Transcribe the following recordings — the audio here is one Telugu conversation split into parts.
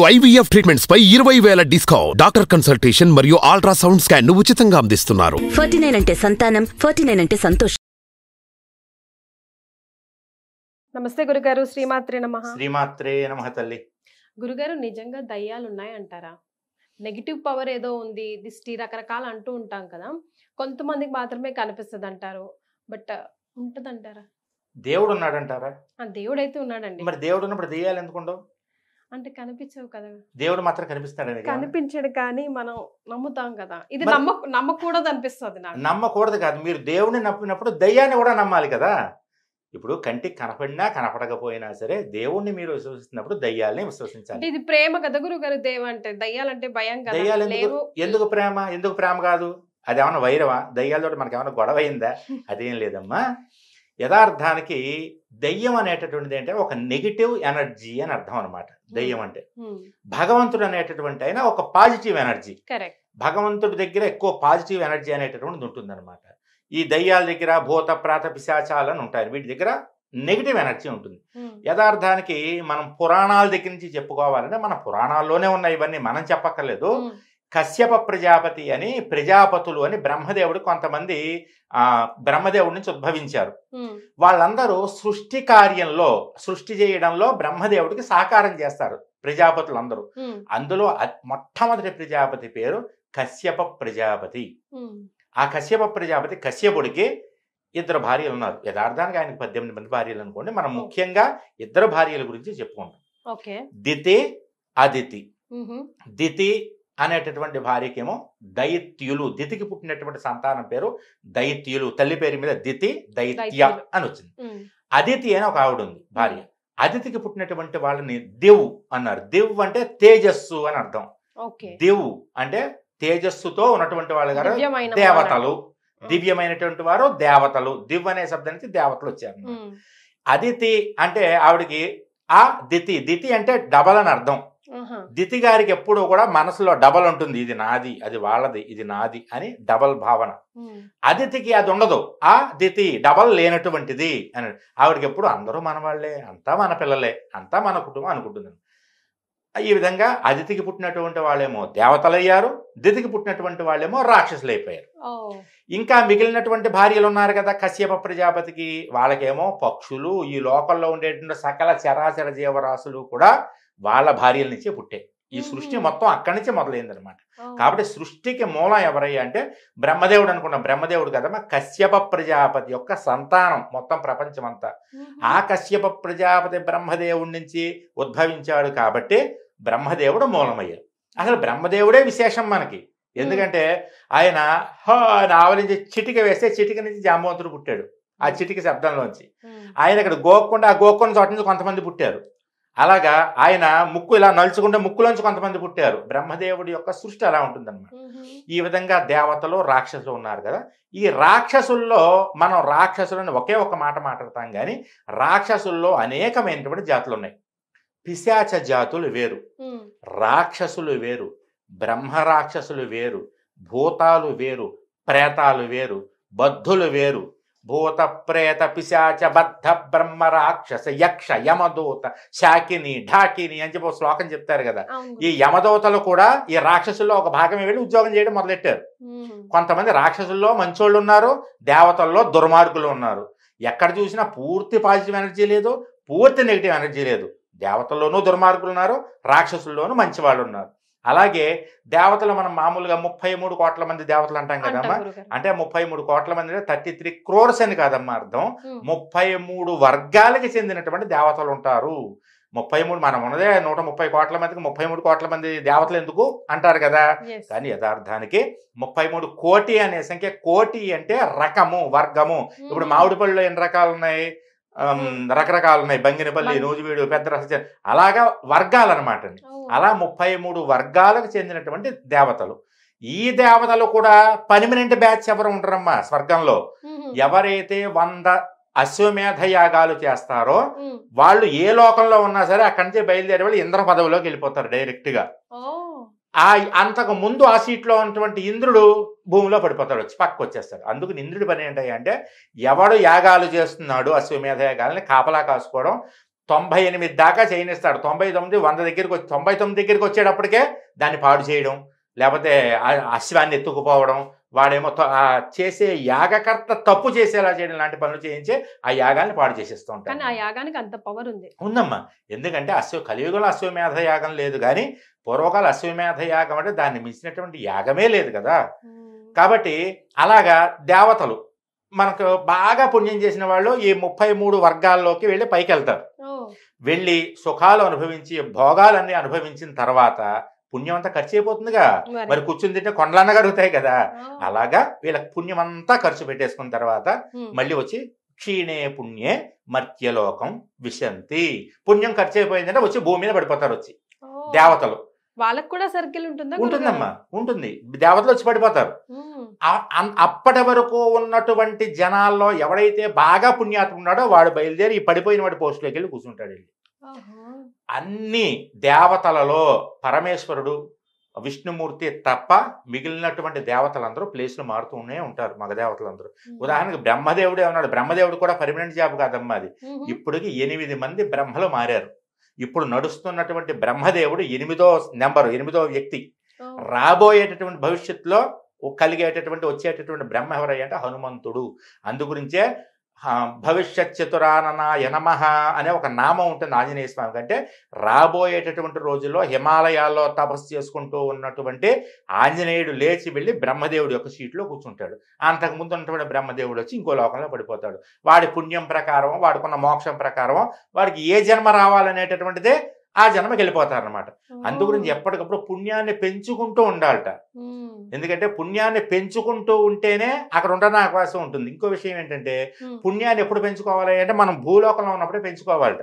IVF ట్రీట్మెంట్స్ పై 20,000 డిస్కౌంట్. డాక్టర్ కన్సల్టేషన్ మరియు అల్ట్రాసౌండ్ స్కాన్ ను ఉచితంగా అందిస్తున్నారు. 49 అంటే సంతానం, 49 అంటే సంతోషం. నమస్తే గురుగారు, శ్రీమాత్రే నమః. శ్రీమాత్రే నమః తల్లి. గురుగారు, నిజంగా దయ్యాలు ఉన్నాయంటారా? నెగిటివ్ పవర్ ఏదో ఉంది, దిష్టి రకరకాలు అంటూ ఉంటాం కదా, కొంతమందికి మాత్రమే కనిపిస్తుంది అంటారు, బట్ ఉంటదంటారా? దేవుడు ఉన్నాడంటారా? దేవుడైతే ఉన్నాడండి. మరి దేవుడు ఉన్నప్పుడు దెయ్యాలు ఎందుకు ఉండవు? అంటే కనిపించవు కదా. దేవుడు మాత్రం కనిపిస్తాడని కనిపించడు, కానీ మనం నమ్ముతాం కదా. ఇది నమ్మకూడదు అనిపిస్తుంది నాకు. నమ్మకూడదు కాదు, మీరు దేవుడిని నమ్మినప్పుడు దయ్యాన్ని కూడా నమ్మాలి కదా. ఇప్పుడు కంటికి కనపడినా కనపడకపోయినా సరే దేవుణ్ణి మీరు విశ్వసిస్తున్నప్పుడు దయ్యాల్ని విశ్వసించాలి. ఇది ప్రేమ కదా గురుగారు. దేవు అంటే దయ్యాలంటే భయం కదా. దయ్యాలు ఎందుకు ప్రేమ? ఎందుకు ప్రేమ కాదు? అది ఏమన్నా వైరవా? దయ్యాలతో మనకి ఏమైనా గొడవ అయిందా? అదేం లేదమ్మా. యథార్థానికి దయ్యం అనేటటువంటిది అంటే ఒక నెగిటివ్ ఎనర్జీ అని అర్థం అనమాట. దయ్యం అంటే భగవంతుడు అనేటటువంటి అయినా ఒక పాజిటివ్ ఎనర్జీ. భగవంతుడి దగ్గర ఎక్కువ పాజిటివ్ ఎనర్జీ అనేటటువంటిది ఉంటుందన్నమాట. ఈ దయ్యాల దగ్గర భూత ప్రాత పిశాచాలు అని ఉంటాయి, వీటి దగ్గర నెగిటివ్ ఎనర్జీ ఉంటుంది. యథార్థానికి మనం పురాణాల దగ్గర నుంచి చెప్పుకోవాలంటే మన పురాణాల్లోనే ఉన్నాయి, ఇవన్నీ మనం చెప్పక్కర్లేదు. కశ్యప ప్రజాపతి అని ప్రజాపతులు అని బ్రహ్మదేవుడు కొంతమంది బ్రహ్మదేవుడి నుంచి ఉద్భవించారు. వాళ్ళందరూ సృష్టి కార్యంలో, సృష్టి చేయడంలో బ్రహ్మదేవుడికి సహకారం చేస్తారు ప్రజాపతులందరూ. అందులో మొట్టమొదటి ప్రజాపతి పేరు కశ్యప ప్రజాపతి. ఆ కశ్యప ప్రజాపతి కశ్యపుడికి 2 భార్యలు ఉన్నారు. యథార్థానికి ఆయనకు 18 మంది భార్యలు అనుకోండి. మనం ముఖ్యంగా 2 భార్యల గురించి చెప్పుకుంటాం. దితి, అదితి. దితి అనేటటువంటి భార్యకేమో దైత్యులు. దితికి పుట్టినటువంటి సంతానం పేరు దైత్యులు. తల్లి పేరు మీద దితి, దైత్య అని వచ్చింది. అదితి అని ఒక ఆవిడ ఉంది భార్య. అదితికి పుట్టినటువంటి వాళ్ళని దివ్ అన్నారు. దివ్ అంటే తేజస్సు అని అర్థం. దివ్ అంటే తేజస్సుతో ఉన్నటువంటి వాళ్ళు గారు దేవతలు, దివ్యమైనటువంటి వారు దేవతలు. దివ్ అనే శబ్దం నుంచి దేవతలు వచ్చారు. అదితి అంటే ఆవిడకి ఆ దితి. దితి అంటే డబల్ అని అర్థం. దితి గారికి ఎప్పుడు కూడా మనసులో డబల్ ఉంటుంది, ఇది నాది, అది వాళ్ళది, ఇది నాది అని డబల్ భావన. అదితికి అది ఉండదు. ఆ దితి డబల్ లేనటువంటిది అని. ఆవిడకి ఎప్పుడు అందరూ మన వాళ్ళే, అంతా మన పిల్లలే, అంతా మన కుటుంబం అనుకుంటుంది. ఈ విధంగా అదితికి పుట్టినటువంటి వాళ్ళేమో దేవతలయ్యారు, దితికి పుట్టినటువంటి వాళ్ళేమో రాక్షసులు అయిపోయారు. ఇంకా మిగిలినటువంటి భార్యలు ఉన్నారు కదా కశ్యప ప్రజాపతికి, వాళ్ళకేమో పక్షులు, ఈ లోకల్లో ఉండేటువంటి సకల చరాచర జీవరాశులు కూడా వాళ్ళ భార్యల నుంచే పుట్టాయి. ఈ సృష్టి మొత్తం అక్కడి నుంచే మొదలైందనమాట. కాబట్టి సృష్టికి మూలం ఎవరయ్యా అంటే బ్రహ్మదేవుడు అనుకున్నాం. బ్రహ్మదేవుడు కదమ్మా కశ్యప ప్రజాపతి యొక్క సంతానం మొత్తం ప్రపంచం అంతా. ఆ కశ్యప ప్రజాపతి బ్రహ్మదేవుడి నుంచి ఉద్భవించాడు కాబట్టి బ్రహ్మదేవుడు మూలమయ్యాడు. అసలు బ్రహ్మదేవుడే విశేషం మనకి. ఎందుకంటే ఆయన ఆవలించి చిటిక వేస్తే చిటిక నుంచి జాంబవంతుడు పుట్టాడు. ఆ చిటిక శబ్దంలోంచి ఆయన ఇక్కడ గోక్కుండా, ఆ గోక్కున్న చోట నుంచి కొంతమంది పుట్టారు. అలాగా ఆయన ముక్కు ఇలా నలుచుకుంటే ముక్కులోంచి కొంతమంది పుట్టారు. బ్రహ్మదేవుడి యొక్క సృష్టి అలా ఉంటుందన్నమాట. ఈ విధంగా దేవతలు, రాక్షసులు ఉన్నారు కదా. ఈ రాక్షసుల్లో మనం రాక్షసులని ఒకే ఒక మాట మాట్లాడతాం, కానీ రాక్షసుల్లో అనేకమైనటువంటి జాతులు ఉన్నాయి. పిశాచ జాతులు వేరు, రాక్షసులు వేరు, బ్రహ్మ రాక్షసులు వేరు, భూతాలు వేరు, ప్రేతాలు వేరు, బద్ధులు వేరు. భూత ప్రేత పిశాచ బద్ధ బ్రహ్మ రాక్షస యక్ష యమదూత శాకిని ఢాకిని అని చెప్పి శ్లోకం చెప్తారు కదా. ఈ యమదూతలు కూడా ఈ రాక్షసుల్లో ఒక భాగమే వెళ్ళి ఉద్యోగం చేయడం మొదలెట్టారు. కొంతమంది రాక్షసుల్లో మంచోళ్ళు ఉన్నారు, దేవతల్లో దుర్మార్గులు ఉన్నారు. ఎక్కడ చూసినా పూర్తి పాజిటివ్ ఎనర్జీ లేదు, పూర్తి నెగిటివ్ ఎనర్జీ లేదు. దేవతల్లోనూ దుర్మార్గులు ఉన్నారు, రాక్షసుల్లోనూ మంచివాళ్ళు ఉన్నారు. అలాగే దేవతలు మనం మామూలుగా 33 కోట్ల మంది దేవతలు అంటాం కదమ్మా. అంటే 33 కోట్ల మంది 33 crores అని కాదమ్మా అర్థం. 33 వర్గాలకి చెందినటువంటి దేవతలు ఉంటారు. 33 మనం ఉన్నదే 130 కోట్ల మందికి 33 కోట్ల మంది దేవతలు ఎందుకు అంటారు కదా. కానీ యథార్థానికి 33 కోటి అనే సంఖ్య. కోటి అంటే రకము, వర్గము. ఇప్పుడు మామిడి పళ్ళలో ఎన్ని రకాలు ఉన్నాయి? రకరకాలు ఉన్నాయి. బంగినపల్లి, నూజివీడు, పెద్ద రస, అలాగా వర్గాలు అనమాట. అలా 33 వర్గాలకు చెందినటువంటి దేవతలు. ఈ దేవతలు కూడా పర్మనెంట్ బ్యాచ్ ఎవరు ఉంటారమ్మా స్వర్గంలో. ఎవరైతే 100 అశ్వమేధ యాగాలు చేస్తారో వాళ్ళు ఏ లోకంలో ఉన్నా సరే అక్కడి నుంచి బయలుదేరే వాళ్ళు ఇంద్ర పదవిలోకి వెళ్ళిపోతారు డైరెక్ట్ గా. అంతకు ముందు ఆ సీట్లో ఉన్నటువంటి ఇంద్రుడు భూమిలో పడిపోతాడు, వచ్చి పక్కకు వచ్చేస్తాడు. అందుకు ఇంద్రుడి పని ఏంటంటే ఎవడు యాగాలు చేస్తున్నాడు అశ్వమేధ యాగాలని కాపలా కాసుకోవడం, 98 దాకా చేయనిస్తాడు. 99 100 దగ్గరికి 99 దగ్గరికి వచ్చేటప్పటికే దాన్ని పాడు చేయడం, లేకపోతే అశ్వాన్ని ఎత్తుకుపోవడం, వాడేమో చేసే యాగకర్త తప్పు చేసేలా చేయడం లాంటి పనులు చేయించి ఆ యాగాన్ని పాడు చేసేస్తూ ఉంటారు. కానీ ఆ యాగానికి అంత పవర్ ఉందమ్మా. ఎందుకంటే కలియుగంలో అశ్వమేధ యాగం లేదు, కానీ పూర్వకాల అశ్వమేధ యాగం అంటే దాన్ని మించినటువంటి యాగమే లేదు కదా. కాబట్టి అలాగా దేవతలు మనకు బాగా పుణ్యం చేసిన వాళ్ళు ఈ 33 వర్గాల్లోకి వెళ్ళి పైకి వెళ్తారు. వెళ్ళి సుఖాలు అనుభవించి భోగాలన్నీ అనుభవించిన తర్వాత పుణ్యం అంతా ఖర్చు అయిపోతుందిగా, మరి కూర్చుని తింటే కొండలన్న కరుగుతాయి కదా. అలాగా వీళ్ళకి పుణ్యం అంతా ఖర్చు పెట్టేసుకున్న తర్వాత మళ్ళీ వచ్చి క్షీణే పుణ్యే మర్త్యలోకం విశంతి. పుణ్యం ఖర్చు అయిపోయిందంటే వచ్చి భూమి మీద పడిపోతారు వచ్చి దేవతలు. వాళ్ళకి కూడా సర్కిల్ ఉంటుందమ్మా, ఉంటుంది. దేవతలు వచ్చి పడిపోతారు. అప్పటి వరకు ఉన్నటువంటి జనాల్లో ఎవడైతే బాగా పుణ్యాత్మ ఉన్నాడో వాడు బయలుదేరి ఈ పడిపోయిన వాడి పోస్టులోకి వెళ్ళి కూర్చుంటాడు వెళ్ళి. అన్ని దేవతలలో పరమేశ్వరుడు విష్ణుమూర్తి తప్ప మిగిలినటువంటి దేవతలందరూ ప్లేస్లు మారుతూనే ఉంటారు. మగ దేవతలందరూ. ఉదాహరణకు బ్రహ్మదేవుడే ఉన్నాడు. బ్రహ్మదేవుడు కూడా పర్మనెంట్ జాబ్ కాదమ్మా అది. ఇప్పటికి 8 మంది బ్రహ్మలు మారారు. ఇప్పుడు నడుస్తున్నటువంటి బ్రహ్మదేవుడు 8వ వ్యక్తి. రాబోయేటటువంటి భవిష్యత్తులో కలిగేటటువంటి వచ్చేటటువంటి బ్రహ్మ ఎవరయ్యంటే హనుమంతుడు. అందుగురించే భవిష్యత్ చతురాననాయ నమః అనే ఒక నామం ఉంటుంది ఆంజనేయ స్వామికి. అంటే రాబోయేటటువంటి రోజుల్లో హిమాలయాల్లో తపస్సు చేసుకుంటూ ఉన్నటువంటి ఆంజనేయుడు లేచి వెళ్ళి బ్రహ్మదేవుడి యొక్క సీట్లో కూర్చుంటాడు. అంతకుముందు ఉన్నటువంటి బ్రహ్మదేవుడు వచ్చి ఇంకో లోకంలో పడిపోతాడు. వాడి పుణ్యం ప్రకారం, వాడుకున్న మోక్షం ప్రకారం వాడికి ఏ జన్మ రావాలనేటటువంటిదే ఆ జన్మకి వెళ్ళిపోతారనమాట. అందుగురించి ఎప్పటికప్పుడు పుణ్యాన్ని పెంచుకుంటూ ఉండాలట. ఎందుకంటే పుణ్యాన్ని పెంచుకుంటూ ఉంటేనే అక్కడ ఉండడానికి అవకాశం ఉంటుంది. ఇంకో విషయం ఏంటంటే పుణ్యాన్ని ఎప్పుడు పెంచుకోవాలి అంటే మనం భూలోకంలో ఉన్నప్పుడే పెంచుకోవాలట.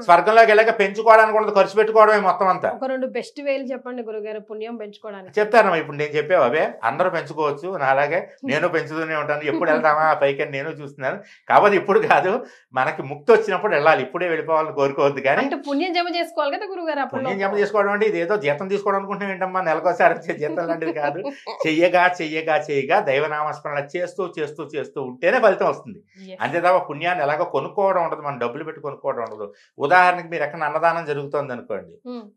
స్వర్గంలోకి వెళ్ళాక పెంచుకోవడానికి ఉండదు, ఖర్చు పెట్టుకోవడమే మొత్తం అంతా. ఒక 2 బెస్ట్ వేలు చెప్పండి గురుగారు పుణ్యం పెంచుకోవడానికి. చెప్తానమ్మా. ఇప్పుడు నేను చెప్పావు అవే అందరూ పెంచుకోవచ్చు. నాలాగే నేను పెంచుతూనే ఉంటాను. ఎప్పుడు వెళ్తామా పైకి నేను చూస్తున్నాను. కాబట్టి ఇప్పుడు కాదు, మనకి ముక్తి వచ్చినప్పుడు వెళ్ళాలి. ఇప్పుడే వెళ్ళిపోవాలని కోరుకోవద్దు. కానీ పుణ్యం జమ చేసుకోవాలి కదా గురుగారు. పుణ్యం జమ చేసుకోవడం అంటే ఇదేదో జీతం తీసుకోవడం అనుకుంటున్నాం ఏంటమ్మా, నెలకోసారి వచ్చే జీతం లాంటిది కాదు. చెయ్యగా చెయ్యగా చెయ్యగా దైవనామస్మరణ చేస్తూ చేస్తూ చేస్తూ ఉంటేనే ఫలితం వస్తుంది. అంతే తప్ప పుణ్యాన్ని ఎలాగో కొనుక్కోవడం ఉండదు, మనం డబ్బులు పెట్టి కొనుక్కోవడం ఉండదు. ఉదాహరణకి మీరు ఎక్కడ అన్నదానం జరుగుతుంది అనుకోండి,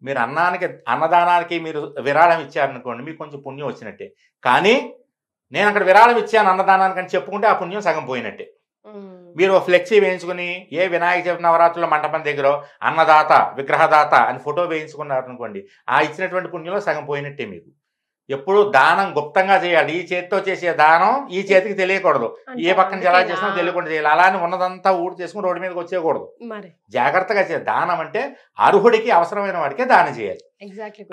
మీరు అన్నదానానికి మీరు విరాళం ఇచ్చారనుకోండి, మీకు కొంచెం పుణ్యం వచ్చినట్టే. కానీ నేను అక్కడ విరాళం ఇచ్చాను అన్నదానానికి అని చెప్పుకుంటే ఆ పుణ్యం సగం పోయినట్టే. మీరు ఫ్లెక్సీ వేయించుకుని ఏ వినాయక చవితి నవరాత్రుల మంటపం దగ్గర అన్నదాత విగ్రహదాత అని ఫోటో వేయించుకున్నారు అనుకోండి, ఆ ఇచ్చినటువంటి పుణ్యంలో సగం పోయినట్టే. మీకు ఎప్పుడు దానం గుప్తంగా చేయాలి. ఈ చేతితో చేసే దానం ఈ చేతికి తెలియకూడదు. ఏ పక్కన ఎలా చేసినా తెలియకుండా చేయాలి. అలానే ఉన్నదంతా ఊడి చేసుకుని రోడ్డు మీదకి వచ్చేయకూడదు. జాగ్రత్తగా చేయాలి. దానం అంటే అర్హుడికి అవసరమైన వాడికే దానం చేయాలి.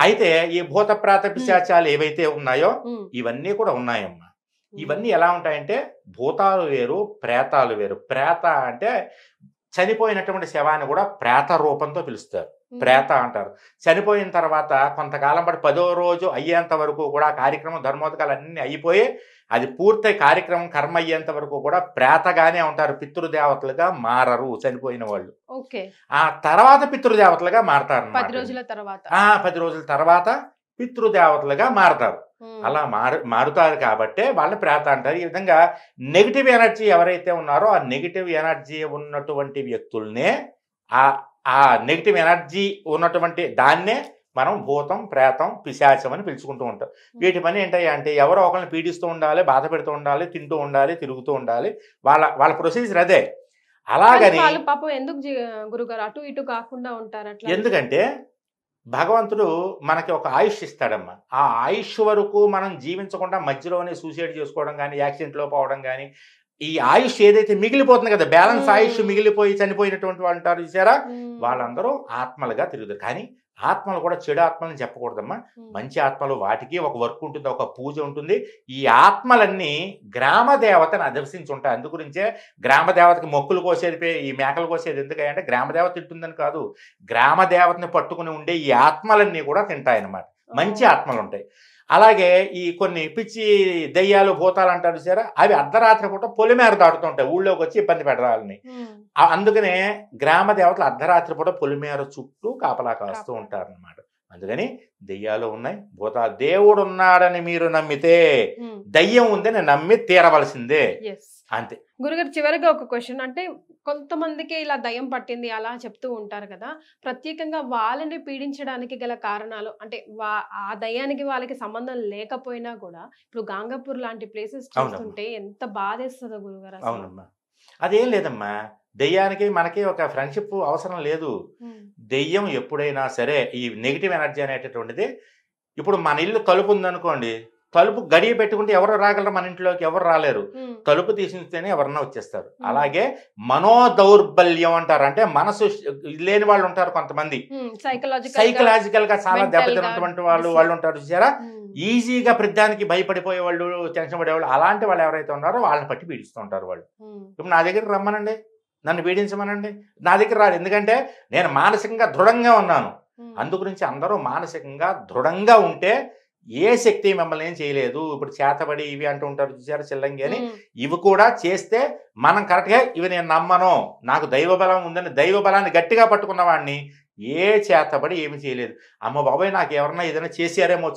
అయితే ఈ భూత ప్రాత పిశాచాలు ఏవైతే ఉన్నాయో ఇవన్నీ కూడా ఉన్నాయమ్మా. ఇవన్నీ ఎలా ఉంటాయంటే భూతాలు వేరు, ప్రేతాలు వేరు. ప్రేత అంటే చనిపోయినటువంటి శవాన్ని కూడా ప్రేత రూపంతో పిలుస్తారు, ప్రేత అంటారు. చనిపోయిన తర్వాత కొంతకాలం పాటు 10వ రోజు అయ్యేంత వరకు కూడా కార్యక్రమం ధర్మోదకాలు అన్నీ అయిపోయి అది పూర్తయి కార్యక్రమం కర్మ అయ్యేంత వరకు కూడా ప్రేతగానే ఉంటారు. పితృదేవతలుగా మారరు చనిపోయిన వాళ్ళు. ఆ తర్వాత పితృదేవతలుగా మారతారు. 10 రోజుల తర్వాత పితృదేవతలుగా మారతారు. అలా మారుతారు కాబట్టే వాళ్ళని ప్రేత అంటారు. ఈ విధంగా నెగిటివ్ ఎనర్జీ ఎవరైతే ఉన్నారో ఆ నెగిటివ్ ఎనర్జీ ఉన్నటువంటి వ్యక్తుల్నే ఆ నెగిటివ్ ఎనర్జీ ఉన్నటువంటి దాన్నే మనం భూతం, ప్రేతం, పిశాచం అని పిలుచుకుంటూ ఉంటాం. వీటి పని ఏంటంటే అంటే ఎవరో ఒకరిని పీడిస్తూ ఉండాలి, బాధ పెడుతూ ఉండాలి, తింటూ ఉండాలి, తిరుగుతూ ఉండాలి. వాళ్ళ ప్రొసీజర్ అదే. అలాగని పాపం ఎందుకు గురుగారు అటు ఇటు కాకుండా ఉంటారు? ఎందుకంటే భగవంతుడు మనకి ఒక ఆయుష్ ఇస్తాడమ్మా. ఆ ఆయుష్ వరకు మనం జీవించకుండా మధ్యలోనే సూసైడ్ చేసుకోవడం కానీ, యాక్సిడెంట్లో పోవడం కానీ, ఈ ఆయుష్ ఏదైతే మిగిలిపోతుంది కదా, బ్యాలెన్స్ ఆయుష్ మిగిలిపోయి చనిపోయినటువంటి వాళ్ళు ఉంటారు చూసారా, వాళ్ళందరూ ఆత్మలుగా తిరుగుతారు. కానీ ఆత్మలు కూడా చెడు ఆత్మలని చెప్పకూడదమ్మా. మంచి ఆత్మలు వాటికి ఒక వర్క్ ఉంటుంది, ఒక పూజ ఉంటుంది. ఈ ఆత్మలన్నీ గ్రామ దేవతని అదర్శించి ఉంటాయి. అందుగురించే గ్రామ దేవతకి మొక్కులు కోసేది, ఈ మేకలు కోసేది ఎందుకంటే గ్రామ దేవత తింటుందని కాదు, గ్రామ దేవతని పట్టుకుని ఉండే ఈ ఆత్మలన్నీ కూడా తింటాయన్నమాట. మంచి ఆత్మలు ఉంటాయి. అలాగే ఈ కొన్ని పిచ్చి దయ్యాలు, భూతాలు అంటారు సరే, అవి అర్ధరాత్రి పూట పొలిమేర దాటుతూ ఉంటాయి ఊళ్ళోకి వచ్చి ఇబ్బంది పెట్టాలని. అందుకనే గ్రామ దేవతలు అర్ధరాత్రి పూట పొలిమేర చుట్టూ కాపలా కాస్తూ ఉంటారు అన్నమాట. అందుకని దెయ్యాలు ఉన్నాయి, దేవుడు ఉన్నాడని మీరు నమ్మితే దయ్యం ఉందని నమ్మి తీరవలసిందే, అంతే. గురుగారు చివరిగా ఒక క్వశ్చన్, అంటే కొంతమందికి ఇలా దయ్యం పట్టింది అలా చెప్తూ ఉంటారు కదా, ప్రత్యేకంగా వాళ్ళని పీడించడానికి గల కారణాలు, అంటే ఆ దయ్యానికి వాళ్ళకి సంబంధం లేకపోయినా కూడా ఇప్పుడు గాంగపూర్ లాంటి ప్లేసెస్ చూస్తుంటే ఎంత బాధేస్తుందో గురుగారు. అవునమ్మా, అదేం లేదమ్మా, దెయ్యానికి మనకి ఒక ఫ్రెండ్షిప్ అవసరం లేదు. దెయ్యం ఎప్పుడైనా సరే ఈ నెగిటివ్ ఎనర్జీ అనేటటువంటిది, ఇప్పుడు మన ఇల్లు తలుపు ఉందనుకోండి, తలుపు గడియ పెట్టుకుంటే ఎవరు రాగలరు, మన ఇంట్లోకి ఎవరు రాలేరు, తలుపు తీసిస్తేనే ఎవరన్నా వచ్చేస్తారు. అలాగే మనోదౌర్బల్యం అంటారు, అంటే మనసు లేని వాళ్ళు ఉంటారు కొంతమంది, సైకలాజికల్ గా చాలా దెబ్బతిన్నటువంటి వాళ్ళు ఉంటారు చూసారా, ఈజీగా ప్రతిదానికి భయపడిపోయే వాళ్ళు, టెన్షన్ పడేవాళ్ళు, అలాంటి వాళ్ళు ఎవరైతే ఉన్నారో వాళ్ళని పట్టి పీడిస్తూ ఉంటారు వాళ్ళు. ఇప్పుడు నా దగ్గరికి రమ్మనండి, నన్ను పీడించమనండి, నా దగ్గర రాదు, ఎందుకంటే నేను మానసికంగా దృఢంగా ఉన్నాను. అందుగురించి అందరూ మానసికంగా దృఢంగా ఉంటే ఏ శక్తి మిమ్మల్ని ఏం చేయలేదు. ఇప్పుడు చేతబడి ఇవి అంటూ ఉంటారు చూసారు, చిల్లంగి అని, ఇవి కూడా చేస్తే మనం కరెక్ట్గా ఇవి నేను నమ్మను, నాకు దైవబలం ఉందని దైవబలాన్ని గట్టిగా పట్టుకున్న వాడిని ఏ చేతబడి ఏమి చేయలేదు. అమ్మ బాబాయ్ నాకు ఎవరన్నా ఏదైనా చేశారేమో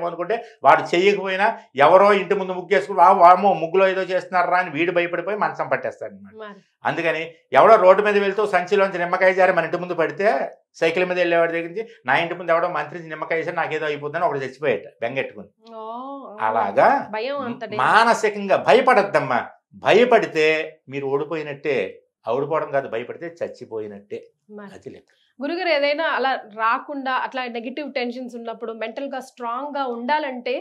అనుకుంటే వాడు చెయ్యకపోయినా ఎవరో ఇంటి ముందు ముగ్గేసుకుని వామో ముగ్గులో ఏదో చేస్తున్నారా అని వీడు భయపడిపోయి మంచం పట్టేస్తాడు అనమాట. అందుకని ఎవడో రోడ్డు మీద వెళ్తూ సంచిలోంచి నిమ్మకాయ జారి మన ఇంటి ముందు పడితే, సైకిల్ మీద వెళ్ళేవాడి దగ్గర నుంచి నా ఇంటి ముందు ఎవడో మంత్రి నిమ్మకాయ వేసి నాకేదో అయిపోతుందని ఒకటి చచ్చిపోయాట బెంగెట్టుకుని. అలాగా మానసికంగా భయపడద్దమ్మా, భయపడితే మీరు ఓడిపోయినట్టే, ఓడిపోవడం కాదు, భయపడితే చచ్చిపోయినట్టే, అది లెక్క. గురుగారు ఏదైనా అలా రాకుండా, అట్లా నెగిటివ్ టెన్షన్స్ ఉన్నప్పుడు మెంటల్ గా స్ట్రాంగ్ గా ఉండాలంటే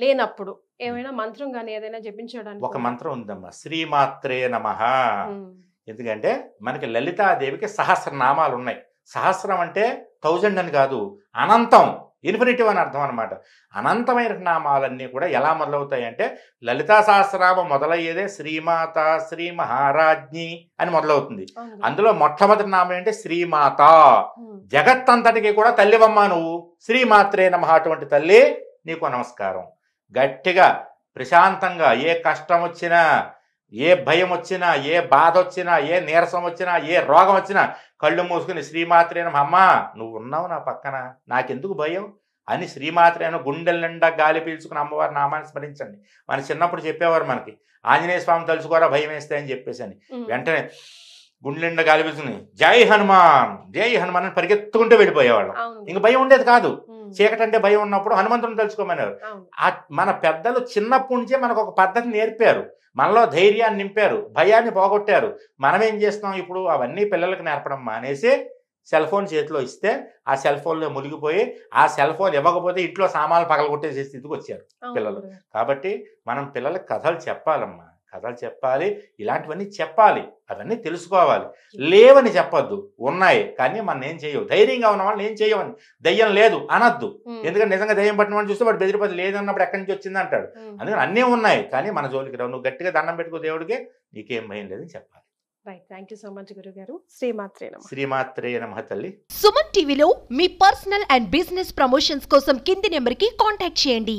లేనప్పుడు ఏమైనా మంత్రం గానీ ఏదైనా జపించడానికి? ఒక మంత్రం ఉందమ్మా, శ్రీమాత్రే నమః. ఎందుకంటే మనకి లలితాదేవికి సహస్రనామాలు ఉన్నాయి. సహస్రం అంటే 1000 అని కాదు, అనంతం, ఇన్ఫినిటివ్ అని అర్థం అనమాట. అనంతమైన నామాలన్నీ కూడా ఎలా మొదలవుతాయి అంటే, లలితా సహస్రనామం మొదలయ్యేదే శ్రీమాత శ్రీ మహారాజ్ఞి అని మొదలవుతుంది. అందులో మొట్టమొదటి నామం అంటే శ్రీమాత. జగత్తంతటికి కూడా తల్లివమ్మ నువ్వు, శ్రీమాత్రే నమః, అటువంటి తల్లి నీకు నమస్కారం. గట్టిగా ప్రశాంతంగా ఏ కష్టం వచ్చినా, ఏ భయం వచ్చినా, ఏ బాధ వచ్చినా, ఏ నీరసం వచ్చినా, ఏ రోగం వచ్చినా కళ్ళు మూసుకుని శ్రీమాత్రే నమః, అమ్మా నువ్వు ఉన్నావు నా పక్కన, నాకెందుకు భయం అని శ్రీమాత్రేను గుండెల నిండా గాలి పీల్చుకుని అమ్మవారి నామాన్ని స్మరించండి. మన చిన్నప్పుడు చెప్పేవారు మనకి, ఆంజనేయ స్వామి తలుచుకోరా భయం వేస్తాయని చెప్పేసి అని. వెంటనే గుండెల నిండా గాలి పీల్చుకుని జై హనుమాన్ అని పరిగెత్తుకుంటూ వెళ్ళిపోయేవాళ్ళం. ఇంక భయం ఉండేది కాదు. చీకటంటే భయం ఉన్నప్పుడు హనుమంతుని తలుచుకోమనేవారు. మన పెద్దలు చిన్నప్పటి నుంచే మనకు ఒక పద్ధతి నేర్పారు, మనలో ధైర్యాన్ని నింపారు, భయాన్ని పోగొట్టారు. మనం ఏం చేస్తున్నాం ఇప్పుడు, అవన్నీ పిల్లలకు నేర్పడం మానేసి సెల్ ఫోన్ చేతిలో ఇస్తే ఆ సెల్ ఫోన్లో మునిగిపోయి, ఆ సెల్ ఫోన్ ఇవ్వకపోతే ఇంట్లో సామాన్లు పగలగొట్టేసే స్థితికి వచ్చారు పిల్లలు. కాబట్టి మనం పిల్లలకు కథలు చెప్పాలమ్మా, కథలు చెప్పాలి, ఇలాంటివన్నీ చెప్పాలి, అవన్నీ తెలుసుకోవాలి. లేవని చెప్పొద్దు, ఉన్నాయి కానీ మనం ఏం చేయవు. ధైర్యంగా ఉన్న వాళ్ళని ఏం చేయవని, దయ్యం లేదు అనద్దు. ఎందుకంటే నిజంగా దయ్యం పట్టిన వాడిని చూస్తే వాడు బెదిరిపోతే లేదన్నప్పుడు ఎక్కడి నుంచి వచ్చింది అంటాడు. అందుకని అన్నీ ఉన్నాయి కానీ మన జోలికి రావు. నువ్వు గట్టిగా దండం పెట్టుకో దేవుడికి, నీకేం భయం లేదని చెప్పాలి. థ్యాంక్ యూ సో మచ్ గురుగారు. శ్రీమాత్రే నమః. శ్రీమాత్రే నమః తల్లి. సుమన్ టీవీలో మీ పర్సనల్ అండ్ బిజినెస్ ప్రమోషన్స్ కోసం కింది నెంబర్కి కాంటాక్ట్ చేయండి.